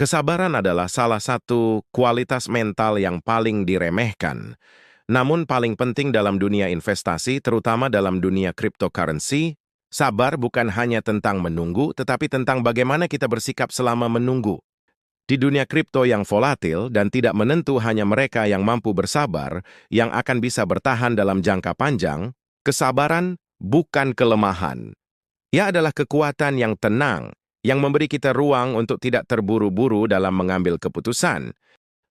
Kesabaran adalah salah satu kualitas mental yang paling diremehkan, namun paling penting dalam dunia investasi, terutama dalam dunia cryptocurrency. Sabar bukan hanya tentang menunggu, tetapi tentang bagaimana kita bersikap selama menunggu. Di dunia kripto yang volatil dan tidak menentu, hanya mereka yang mampu bersabar yang akan bisa bertahan dalam jangka panjang. Kesabaran bukan kelemahan. Ia adalah kekuatan yang tenang, yang memberi kita ruang untuk tidak terburu-buru dalam mengambil keputusan.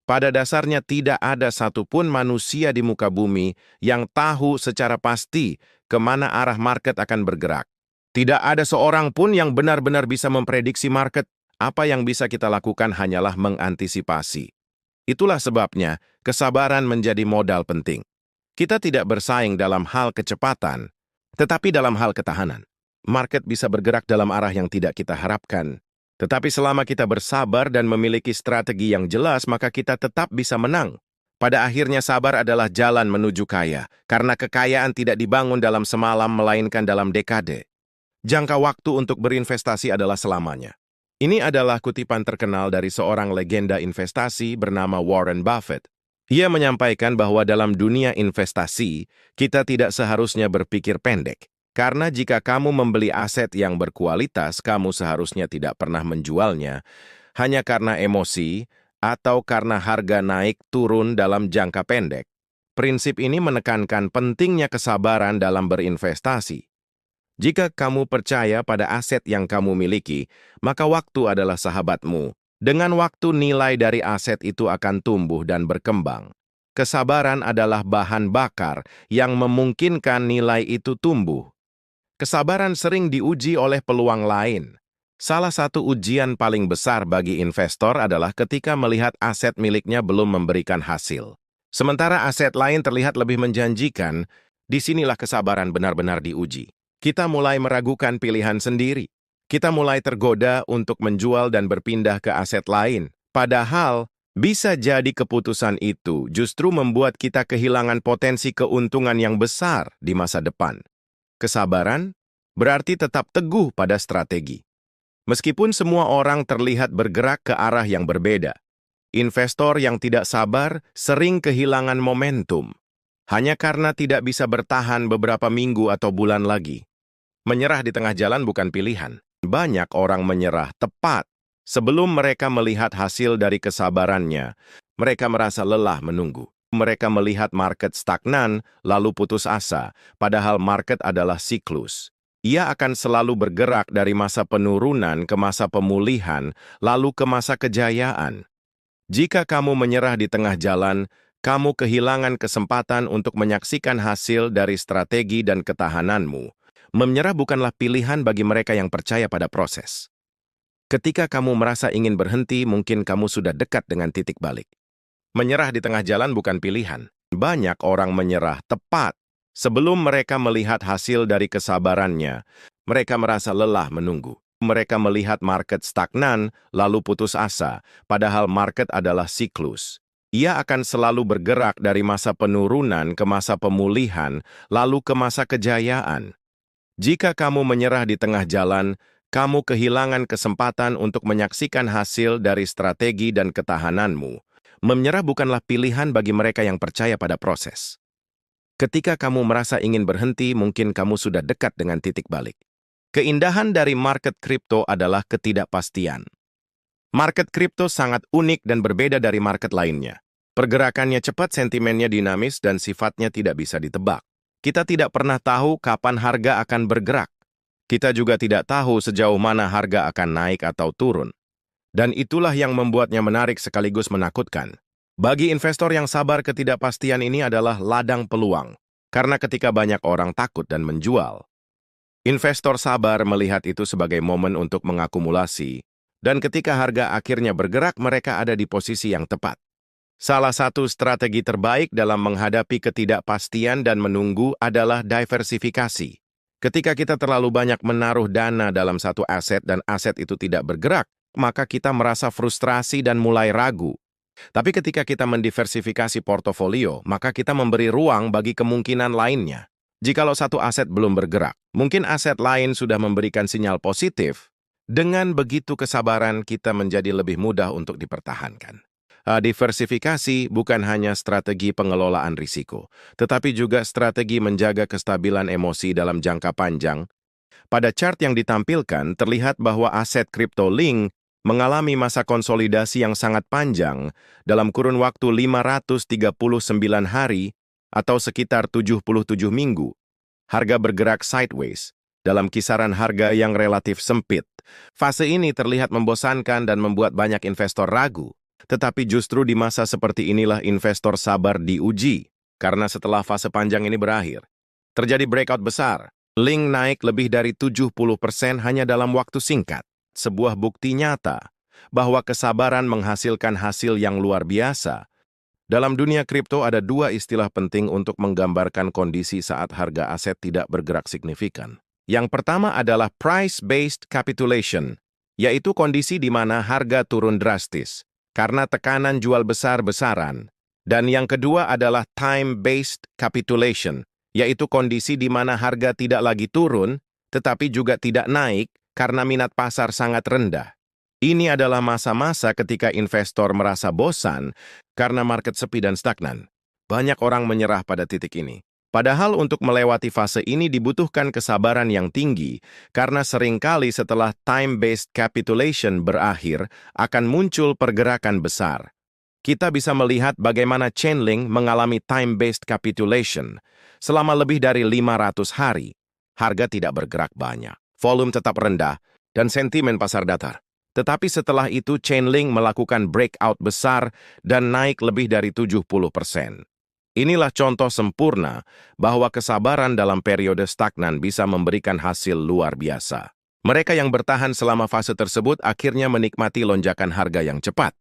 Pada dasarnya tidak ada satupun manusia di muka bumi yang tahu secara pasti kemana arah market akan bergerak. Tidak ada seorang pun yang benar-benar bisa memprediksi market. Apa yang bisa kita lakukan hanyalah mengantisipasi. Itulah sebabnya kesabaran menjadi modal penting. Kita tidak bersaing dalam hal kecepatan, tetapi dalam hal ketahanan. Market bisa bergerak dalam arah yang tidak kita harapkan. Tetapi selama kita bersabar dan memiliki strategi yang jelas, maka kita tetap bisa menang. Pada akhirnya sabar adalah jalan menuju kaya, karena kekayaan tidak dibangun dalam semalam melainkan dalam dekade. Jangka waktu untuk berinvestasi adalah selamanya. Ini adalah kutipan terkenal dari seorang legenda investasi bernama Warren Buffett. Ia menyampaikan bahwa dalam dunia investasi, kita tidak seharusnya berpikir pendek. Karena jika kamu membeli aset yang berkualitas, kamu seharusnya tidak pernah menjualnya hanya karena emosi atau karena harga naik turun dalam jangka pendek. Prinsip ini menekankan pentingnya kesabaran dalam berinvestasi. Jika kamu percaya pada aset yang kamu miliki, maka waktu adalah sahabatmu. Dengan waktu, nilai dari aset itu akan tumbuh dan berkembang. Kesabaran adalah bahan bakar yang memungkinkan nilai itu tumbuh. Kesabaran sering diuji oleh peluang lain. Salah satu ujian paling besar bagi investor adalah ketika melihat aset miliknya belum memberikan hasil. Sementara aset lain terlihat lebih menjanjikan, disinilah kesabaran benar-benar diuji. Kita mulai meragukan pilihan sendiri. Kita mulai tergoda untuk menjual dan berpindah ke aset lain. Padahal, bisa jadi keputusan itu justru membuat kita kehilangan potensi keuntungan yang besar di masa depan. Kesabaran berarti tetap teguh pada strategi. Meskipun semua orang terlihat bergerak ke arah yang berbeda, investor yang tidak sabar sering kehilangan momentum, hanya karena tidak bisa bertahan beberapa minggu atau bulan lagi. Menyerah di tengah jalan bukan pilihan. Banyak orang menyerah tepat sebelum mereka melihat hasil dari kesabarannya. Mereka merasa lelah menunggu. Mereka melihat market stagnan, lalu putus asa, padahal market adalah siklus. Ia akan selalu bergerak dari masa penurunan ke masa pemulihan, lalu ke masa kejayaan. Jika kamu menyerah di tengah jalan, kamu kehilangan kesempatan untuk menyaksikan hasil dari strategi dan ketahananmu. Menyerah bukanlah pilihan bagi mereka yang percaya pada proses. Ketika kamu merasa ingin berhenti, mungkin kamu sudah dekat dengan titik balik. Menyerah di tengah jalan bukan pilihan. Banyak orang menyerah tepat sebelum mereka melihat hasil dari kesabarannya. Mereka merasa lelah menunggu. Mereka melihat market stagnan, lalu putus asa, padahal market adalah siklus. Ia akan selalu bergerak dari masa penurunan ke masa pemulihan, lalu ke masa kejayaan. Jika kamu menyerah di tengah jalan, kamu kehilangan kesempatan untuk menyaksikan hasil dari strategi dan ketahananmu. Menyerah bukanlah pilihan bagi mereka yang percaya pada proses. Ketika kamu merasa ingin berhenti, mungkin kamu sudah dekat dengan titik balik. Keindahan dari market kripto adalah ketidakpastian. Market kripto sangat unik dan berbeda dari market lainnya. Pergerakannya cepat, sentimennya dinamis, dan sifatnya tidak bisa ditebak. Kita tidak pernah tahu kapan harga akan bergerak. Kita juga tidak tahu sejauh mana harga akan naik atau turun. Dan itulah yang membuatnya menarik sekaligus menakutkan. Bagi investor yang sabar, ketidakpastian ini adalah ladang peluang. Karena ketika banyak orang takut dan menjual, investor sabar melihat itu sebagai momen untuk mengakumulasi. Dan ketika harga akhirnya bergerak, mereka ada di posisi yang tepat. Salah satu strategi terbaik dalam menghadapi ketidakpastian dan menunggu adalah diversifikasi. Ketika kita terlalu banyak menaruh dana dalam satu aset dan aset itu tidak bergerak, maka kita merasa frustrasi dan mulai ragu. Tapi ketika kita mendiversifikasi portofolio, maka kita memberi ruang bagi kemungkinan lainnya. Jikalau satu aset belum bergerak, mungkin aset lain sudah memberikan sinyal positif, Dengan begitu kesabaran kita menjadi lebih mudah untuk dipertahankan. Diversifikasi bukan hanya strategi pengelolaan risiko, tetapi juga strategi menjaga kestabilan emosi dalam jangka panjang. Pada chart yang ditampilkan, terlihat bahwa aset kripto Link mengalami masa konsolidasi yang sangat panjang dalam kurun waktu 539 hari atau sekitar 77 minggu. Harga bergerak sideways dalam kisaran harga yang relatif sempit. Fase ini terlihat membosankan dan membuat banyak investor ragu. Tetapi justru di masa seperti inilah investor sabar diuji. Karena setelah fase panjang ini berakhir, terjadi breakout besar. Link naik lebih dari 70% hanya dalam waktu singkat. Sebuah bukti nyata bahwa kesabaran menghasilkan hasil yang luar biasa. Dalam dunia kripto ada dua istilah penting untuk menggambarkan kondisi saat harga aset tidak bergerak signifikan. Yang pertama adalah price-based capitulation, yaitu kondisi di mana harga turun drastis karena tekanan jual besar-besaran. Dan yang kedua adalah time-based capitulation, yaitu kondisi di mana harga tidak lagi turun, tetapi juga tidak naik karena minat pasar sangat rendah. Ini adalah masa-masa ketika investor merasa bosan karena market sepi dan stagnan. Banyak orang menyerah pada titik ini. Padahal untuk melewati fase ini dibutuhkan kesabaran yang tinggi karena seringkali setelah time-based capitulation berakhir akan muncul pergerakan besar. Kita bisa melihat bagaimana Chainlink mengalami time-based capitulation. Selama lebih dari 500 hari, harga tidak bergerak banyak, volume tetap rendah, dan sentimen pasar datar. Tetapi setelah itu Chainlink melakukan breakout besar dan naik lebih dari 70%. Inilah contoh sempurna bahwa kesabaran dalam periode stagnan bisa memberikan hasil luar biasa. Mereka yang bertahan selama fase tersebut akhirnya menikmati lonjakan harga yang cepat.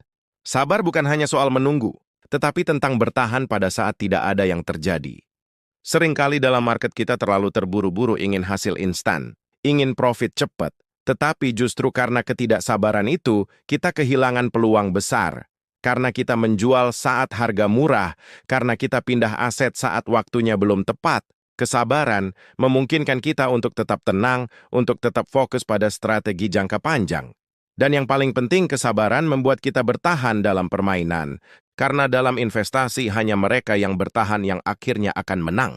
Sabar bukan hanya soal menunggu, tetapi tentang bertahan pada saat tidak ada yang terjadi. Seringkali dalam market kita terlalu terburu-buru ingin hasil instan, ingin profit cepat, tetapi justru karena ketidaksabaran itu, kita kehilangan peluang besar. Karena kita menjual saat harga murah, karena kita pindah aset saat waktunya belum tepat, kesabaran memungkinkan kita untuk tetap tenang, untuk tetap fokus pada strategi jangka panjang. Dan yang paling penting, kesabaran membuat kita bertahan dalam permainan. Karena dalam investasi hanya mereka yang bertahan yang akhirnya akan menang.